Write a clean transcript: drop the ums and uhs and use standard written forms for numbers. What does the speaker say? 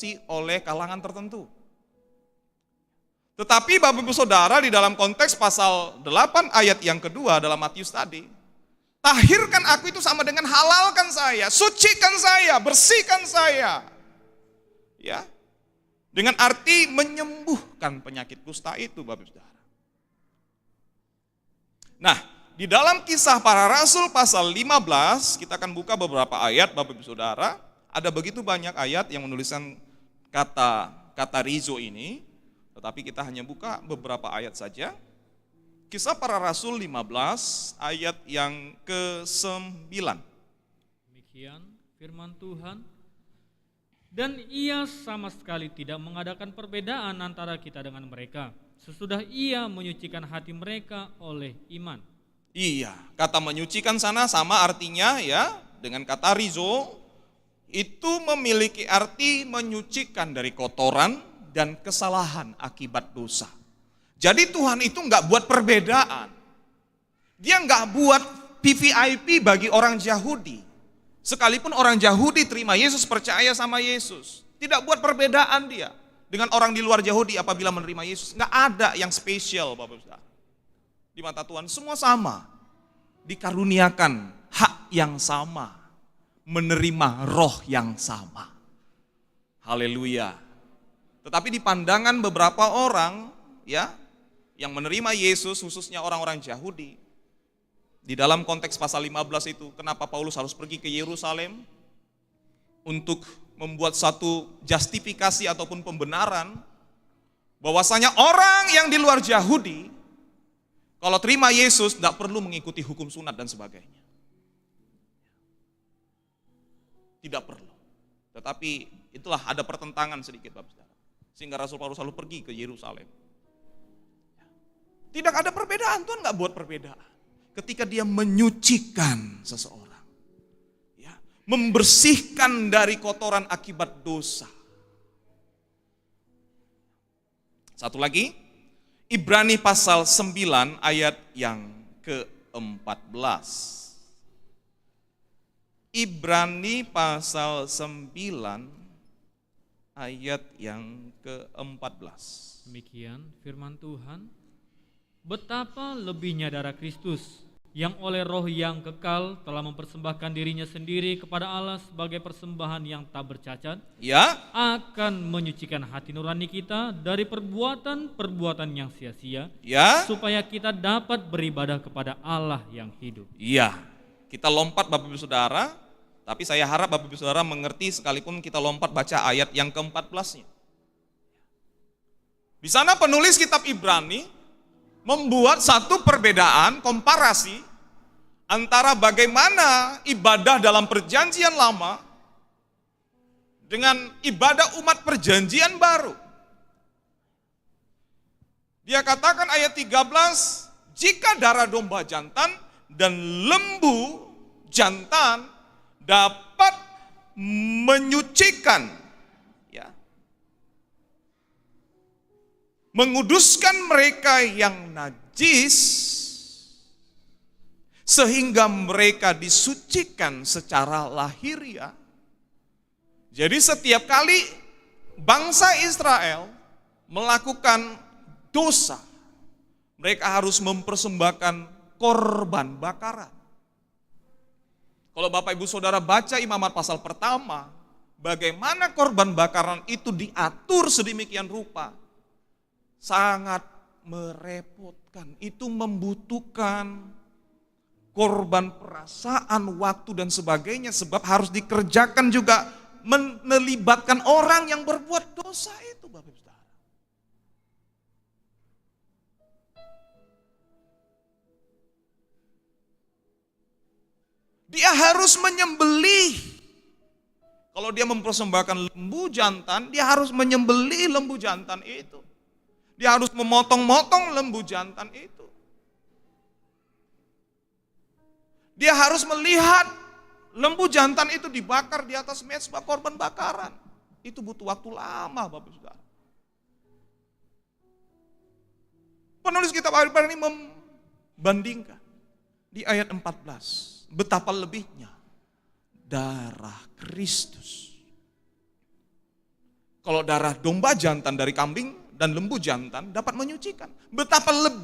dikonsumsi oleh kalangan tertentu. Tetapi Bapak Ibu Saudara, di dalam konteks pasal 8 ayat yang kedua dalam Matius tadi, tahirkan aku itu sama dengan halalkan saya, sucikan saya, bersihkan saya. Ya. Dengan arti menyembuhkan penyakit kusta itu, Bapak Ibu Saudara. Nah, di dalam Kisah Para Rasul pasal 15, kita akan buka beberapa ayat, Bapak Ibu Saudara. Ada begitu banyak ayat yang menuliskan kata rizo ini, tetapi kita hanya buka beberapa ayat saja. Kisah Para Rasul 15 ayat yang ke-9. Demikian firman Tuhan. Dan ia sama sekali tidak mengadakan perbedaan antara kita dengan mereka, sesudah ia menyucikan hati mereka oleh iman. Iya, kata menyucikan sana sama artinya ya, dengan kata rizo, itu memiliki arti menyucikan dari kotoran dan kesalahan akibat dosa. Jadi Tuhan itu enggak buat perbedaan. Dia enggak buat VVIP bagi orang Yahudi. Sekalipun orang Yahudi terima Yesus, percaya sama Yesus, tidak buat perbedaan dia dengan orang di luar Yahudi apabila menerima Yesus. Enggak ada yang spesial, Bapak Saudara. Di mata Tuhan semua sama. Dikaruniakan hak yang sama, menerima roh yang sama. Haleluya. Tetapi di pandangan beberapa orang ya yang menerima Yesus, khususnya orang-orang Yahudi, di dalam konteks pasal 15 itu, kenapa Paulus harus pergi ke Yerusalem untuk membuat satu justifikasi ataupun pembenaran bahwasanya orang yang di luar Yahudi kalau terima Yesus tidak perlu mengikuti hukum sunat dan sebagainya. Tidak perlu. Tetapi itulah ada pertentangan sedikit, Bapak Saudara. Sehingga Rasul Paulus selalu pergi ke Yerusalem. Tidak ada perbedaan, Tuhan nggak buat perbedaan. Ketika dia menyucikan seseorang, ya, membersihkan dari kotoran akibat dosa. Satu lagi, Ibrani pasal 9 ayat yang ke-14. Ibrani pasal 9 ayat yang ke-14. Demikian firman Tuhan. Betapa lebihnya darah Kristus yang oleh roh yang kekal telah mempersembahkan dirinya sendiri kepada Allah sebagai persembahan yang tak bercacat, ya, akan menyucikan hati nurani kita dari perbuatan-perbuatan yang sia-sia, ya, supaya kita dapat beribadah kepada Allah yang hidup. Iya, kita lompat Bapak Ibu Saudara, tapi saya harap Bapak Ibu Saudara mengerti sekalipun kita lompat baca ayat yang ke-14-nya. Di sana penulis kitab Ibrani membuat satu perbedaan, komparasi antara bagaimana ibadah dalam perjanjian lama dengan ibadah umat perjanjian baru. Dia katakan ayat 13, jika darah domba jantan dan lembu jantan dapat menyucikan, ya, menguduskan mereka yang najis, sehingga mereka disucikan secara lahiriah. Jadi setiap kali bangsa Israel melakukan dosa, mereka harus mempersembahkan korban bakaran. Kalau Bapak Ibu Saudara baca Imamat pasal pertama, bagaimana korban bakaran itu diatur sedemikian rupa, sangat merepotkan. Itu membutuhkan korban perasaan, waktu dan sebagainya, sebab harus dikerjakan juga melibatkan orang yang berbuat dosa itu, Bapak Ibu Saudara. Dia harus menyembelih. Kalau dia mempersembahkan lembu jantan, dia harus menyembelih lembu jantan itu. Dia harus memotong-motong lembu jantan itu. Dia harus melihat lembu jantan itu dibakar di atas mezbah korban bakaran. Itu butuh waktu lama, Bapak Saudara. Penulis kitab Ibrani membandingkan di ayat 14, betapa lebihnya darah Kristus kalau darah domba jantan dari kambing dan lembu jantan dapat menyucikan. Betapa lebih